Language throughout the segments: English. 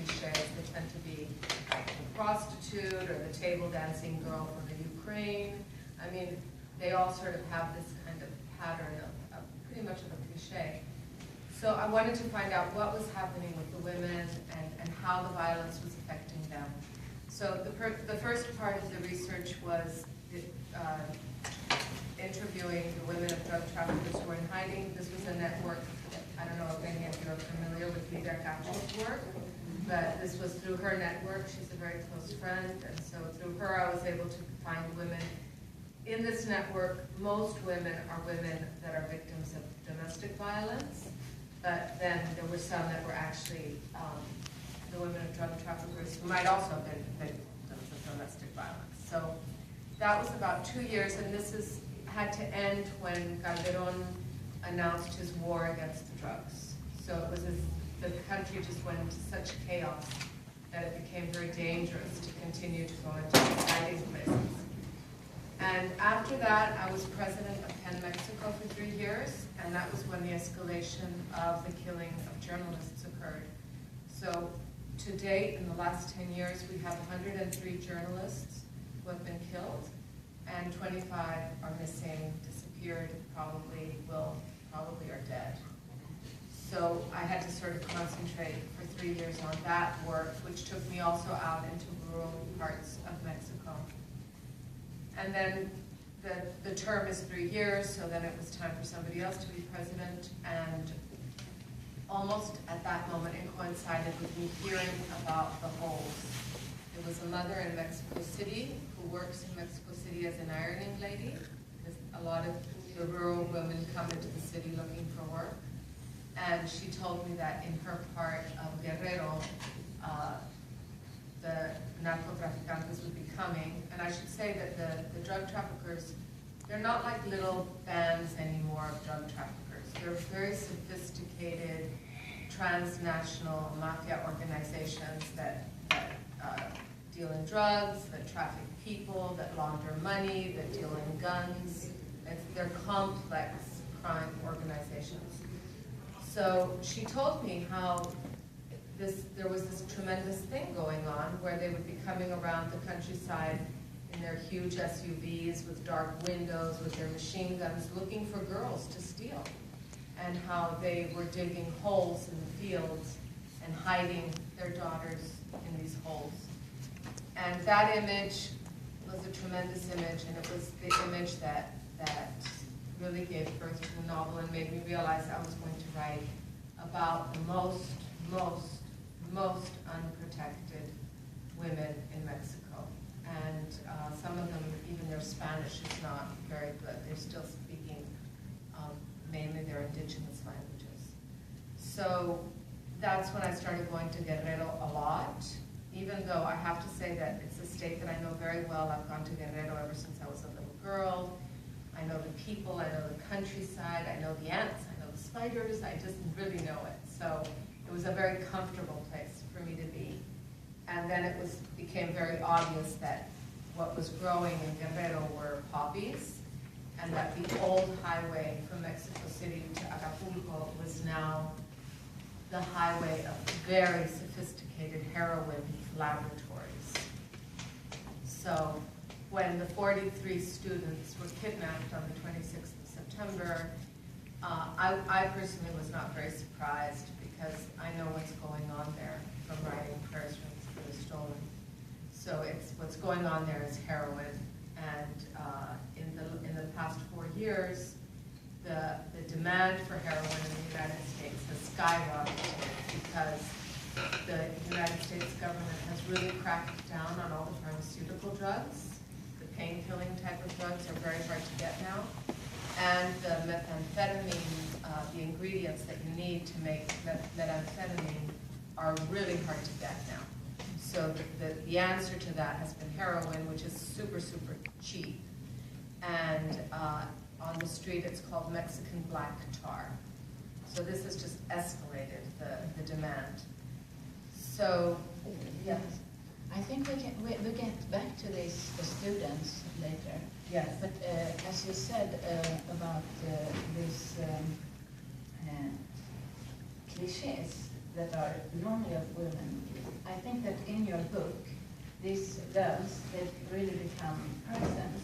cliches. They tend to be the prostitute or the table dancing girl from the Ukraine. I mean, they all sort of have this kind of pattern of pretty much of a cliche. So I wanted to find out what was happening with the women and how the violence was affecting them. So the first part of the research was interviewing the women of drug traffickers who were in hiding. This was a network. I don't know if any of you are familiar with Vida Cachel's work, but this was through her network. She's a very close friend, and so through her I was able to find women. In this network, most women are women that are victims of domestic violence, but then there were some that were actually the women of drug traffickers who might also have been victims of domestic violence. So that was about 2 years, and this had to end when Calderón announced his war against the drugs. So it was the country just went into such chaos that it became very dangerous to continue to go into these hiding places. And after that, I was president of PEN Mexico for 3 years, and that was when the escalation of the killing of journalists occurred. So to date, in the last 10 years, we have 103 journalists who have been killed, and 25 are missing, disappeared, probably are dead. So I had to sort of concentrate for 3 years on that work, which took me also out into rural parts of Mexico. And then the term is 3 years, so then it was time for somebody else to be president, and almost at that moment it coincided with me hearing about the holes. There was a mother in Mexico City who works in Mexico City as an ironing lady, because a lot of the rural women come into the city looking for work. And she told me that in her part of Guerrero, the narcotraficantes would be coming. And I should say that the drug traffickers, they're not like little bands anymore of drug traffickers. They're very sophisticated, transnational mafia organizations that deal in drugs, that traffic people, that launder money, that deal in guns. They're complex crime organizations. So she told me how there was this tremendous thing going on where they would be coming around the countryside in their huge SUVs with dark windows, with their machine guns, looking for girls to steal, and how they were digging holes in the fields and hiding their daughters in these holes. And that image was a tremendous image, and it was the image that really gave birth to the novel and made me realize I was going to write about the most unprotected women in Mexico. And some of them, even their Spanish is not very good. They're still speaking mainly their indigenous languages. So that's when I started going to Guerrero a lot, even though I have to say that it's a state that I know very well. I've gone to Guerrero ever since I was a little girl. I know the people, I know the countryside, I know the ants, I know the spiders, I just really know it. So it was a very comfortable place for me to be. And then it became very obvious that what was growing in Guerrero were poppies, and that the old highway from Mexico City to Acapulco was now the highway of very sophisticated heroin laboratories. So when the 43 students were kidnapped on the 26th of September, I personally was not very surprised, because I know what's going on there from writing Prayers for the Stolen. So what's going on there is heroin, and in the past 4 years, the demand for heroin in the United States has skyrocketed because the United States government has really cracked down on all the pharmaceutical drugs. The pain-killing type of drugs are very hard to get now. And the methamphetamine, the ingredients that you need to make methamphetamine are really hard to get now. So the answer to that has been heroin, which is super, super cheap. And on the street, it's called Mexican black tar. So this has just escalated the demand. So, yes. I think we'll get back to these students later. Yes. But as you said about these cliches, that are normally of women, I think that in your book, these girls, they really become persons.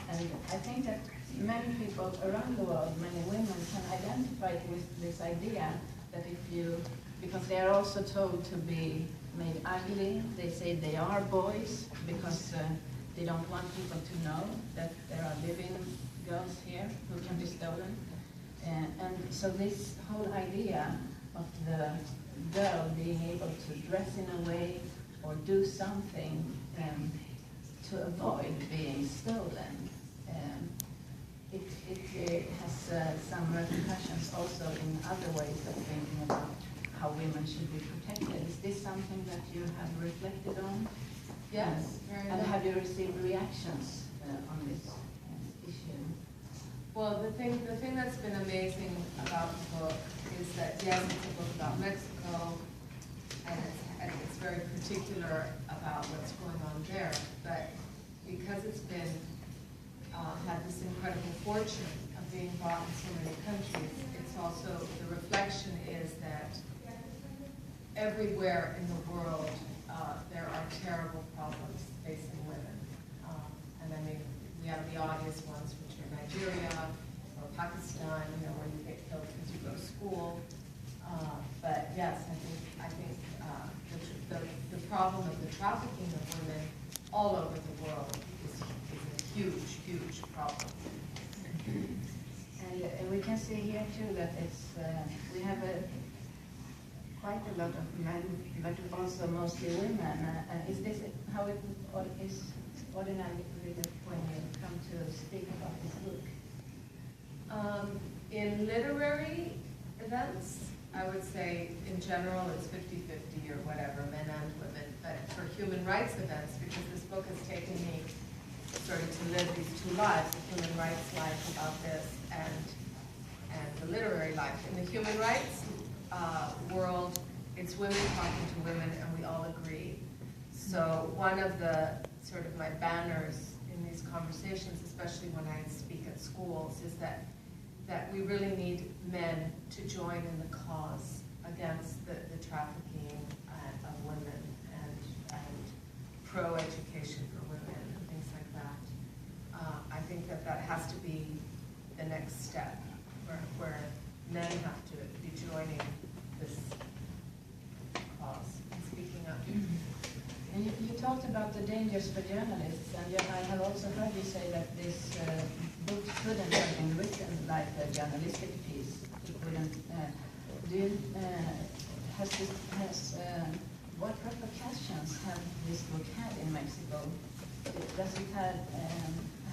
And I think that many people around the world, many women, can identify with this idea that if you, because they are also told to be made ugly, they say they are boys because they don't want people to know that there are living girls here who can be stolen. And so this whole idea of the girl being able to dress in a way or do something to avoid being stolen, it has some repercussions also in other ways of thinking about how women should be protected. Is this something that you have reflected on? Yes, very And much. have you received reactions on this issue? Well, the thing that's been amazing about the book is that, yes, it's a book about Mexico, and it's very particular about what's going on there, but because it's been had this incredible fortune of being bought in so many countries, it's also, the reflection is that everywhere in the world there are terrible problems facing women. And I mean, we have the obvious ones, which are Nigeria or Pakistan, where you get killed because you go to school. But yes, I think the problem of the trafficking of women all over the world is a huge, huge problem. And we can see here too that it's we have quite a lot of men, but also mostly women. Is this how it is ordinarily when you come to speak about this book? In literary events, I would say in general it's 50-50 or whatever, men and women. But for human rights events, because this book has taken me sort of to live these two lives, the human rights life about this and the literary life. In the human rights world, it's women talking to women, and we all agree. So one of the sort of my banners in these conversations, especially when I speak at schools, is that we really need men to join in the cause against the trafficking of women and pro-education for women and things like that. I think that has to be the next step, where men have to be joining this cause and speaking up. And you talked about the dangers for journalists, and I have also heard you say that this book couldn't have been written like a journalistic piece. It wouldn't. What repercussions have this book had in Mexico? Does it have?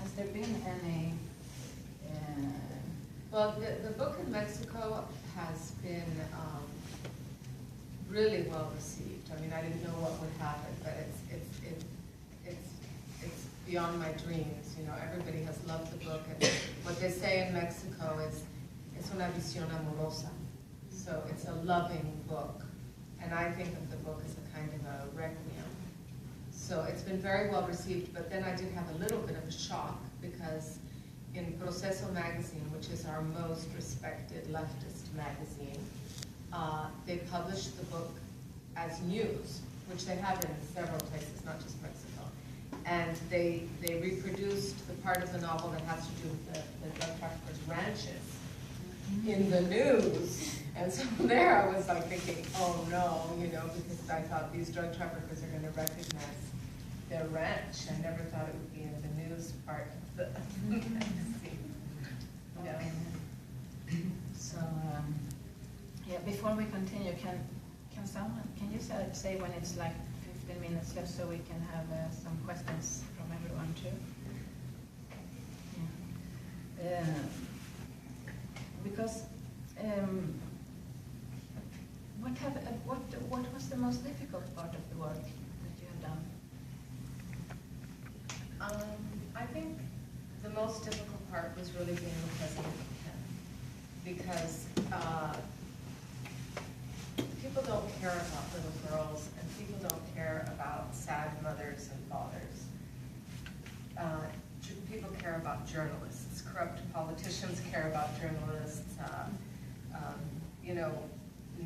Has there been any? Well, the book in Mexico has been really well received. I mean, I didn't know what would happen, but it's beyond my dreams. Everybody has loved the book, and what they say in Mexico is "es una visión amorosa," so it's a loving book, and I think of the book as a kind of a requiem. So it's been very well received, but then I did have a little bit of a shock because in Proceso magazine, which is our most respected leftist magazine, they published the book as news, which they have in several places, not just Mexico. And they reproduced the part of the novel that has to do with the drug traffickers' ranches in the news. And so there I was like thinking, oh no, because I thought these drug traffickers are going to recognize their ranch. I never thought it would be in the news part of the magazine. Yeah. So, yeah, before we continue, can you say when it's like 15 minutes left so we can have some questions from everyone too? Yeah. Because what was the most difficult part of the work that you have done? I think the most difficult part was really being the president of PEN, because people don't care about little girls, and people don't care about sad mothers and fathers. People care about journalists. Corrupt politicians care about journalists.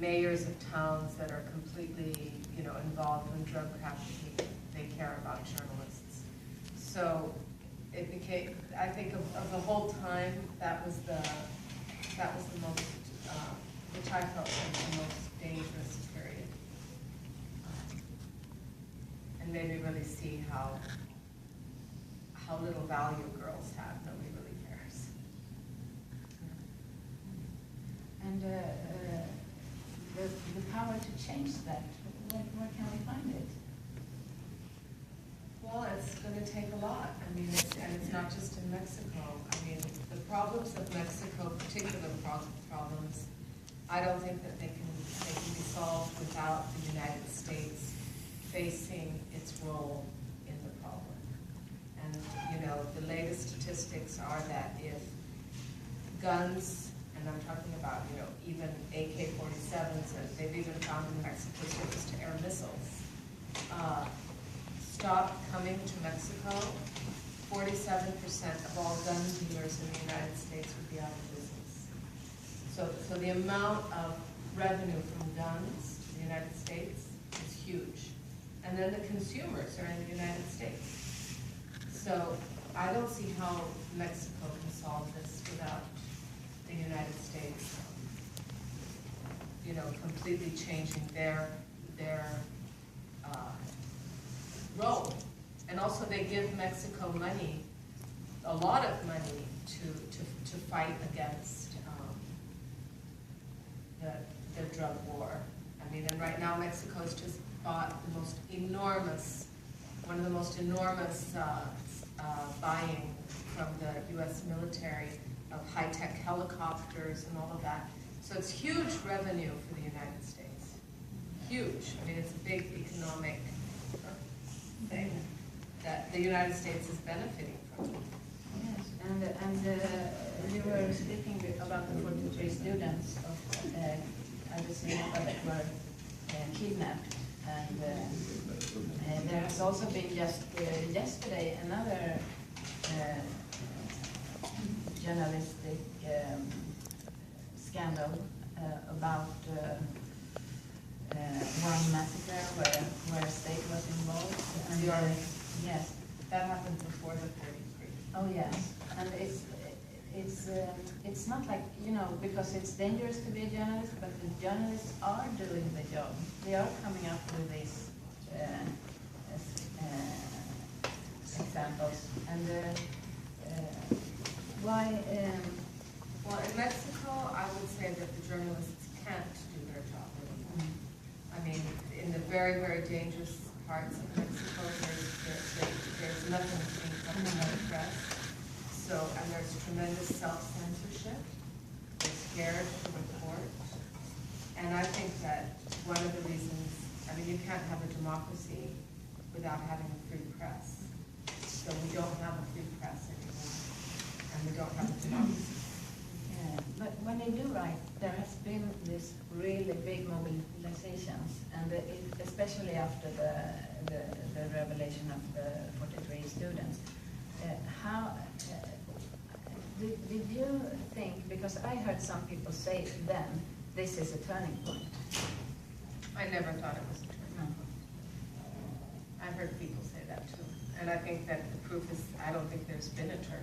mayors of towns that are completely, involved in drug trafficking, they care about journalists. So it became, I think of the whole time, that was the most, which I felt was the most dangerous period. And made me really see how little value girls have. Nobody really cares. And the power to change that, where can we find it? Well, it's going to take a lot. I mean, it's not just in Mexico. I mean, the problems of Mexico, particular problems, I don't think that they can be solved without the United States facing its role in the problem. And, the latest statistics are that if guns, and I'm talking about, even AK-47s, and they've even found in Mexico surface-to-air missiles, stop coming to Mexico, 47% of all gun dealers in the United States would be out of business. So the amount of revenue from guns to the United States is huge. And then the consumers are in the United States. So I don't see how Mexico can solve this without the United States, completely changing their role. And also they give Mexico money, a lot of money, to fight against the drug war. I mean, and right now Mexico's just bought one of the most enormous buying from the U.S. military of high-tech helicopters and all of that. So it's huge revenue for the United States. Huge. I mean, it's a big economic thing that the United States is benefiting from. Yes, and you were speaking about the 43 students of Abyssinia that were kidnapped, and there has also been just yesterday another journalistic scandal about one massacre where state was involved. And, yes, that happened before the 43. Oh yes, and it's not like, because it's dangerous to be a journalist, but the journalists are doing the job. They are coming up with these examples. And why? Well, in Mexico, I would say that the journalists can't do their job anymore. I mean, in the very, very dangerous parts of Mexico, there's nothing being covered by the press. So, and there's tremendous self-censorship. They're scared to report. And I think that one of the reasons, I mean, you can't have a democracy without having a free press. So we don't have a free press anymore. And we don't have a democracy. Yeah, but when they do write, there has been this really big mobilizations, and especially after the revelation of the 43 students. How did you think, because I heard some people say then, this is a turning point. I never thought it was a turning point. I heard people say that too. And I think that the proof is, I don't think there's been a turning point.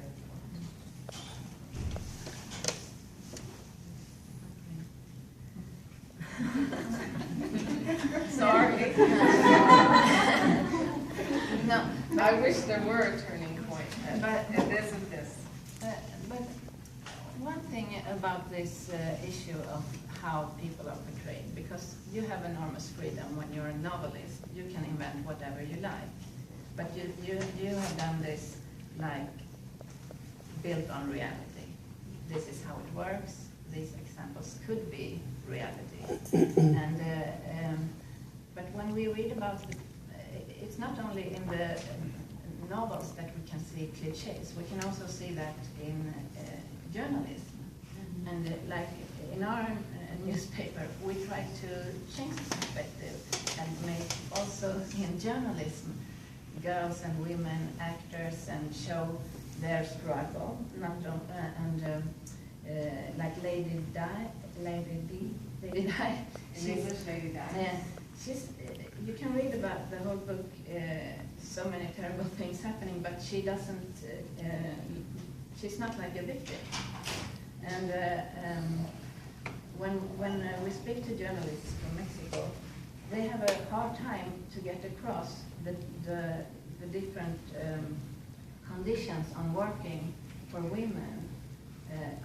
Sorry. No. I wish there were a turning point, but it isn't this. But one thing about this issue of how people are portrayed, because you have enormous freedom when you're a novelist. You can invent whatever you like. But you have done this, like, built on reality. This is how it works. These examples could be reality. And but when we read about it, it's not only in the novels that we can see cliches. We can also see that in journalism. And like in our newspaper, we try to change the perspective and make also in journalism girls and women actors and show their struggle. Not like Lady Di, In English, maybe that. You can read about the whole book, so many terrible things happening, but she doesn't, she's not like a victim. And when we speak to journalists from Mexico, they have a hard time to get across the different conditions on working for women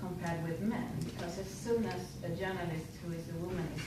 compared with men, because as soon as a journalist who is a woman is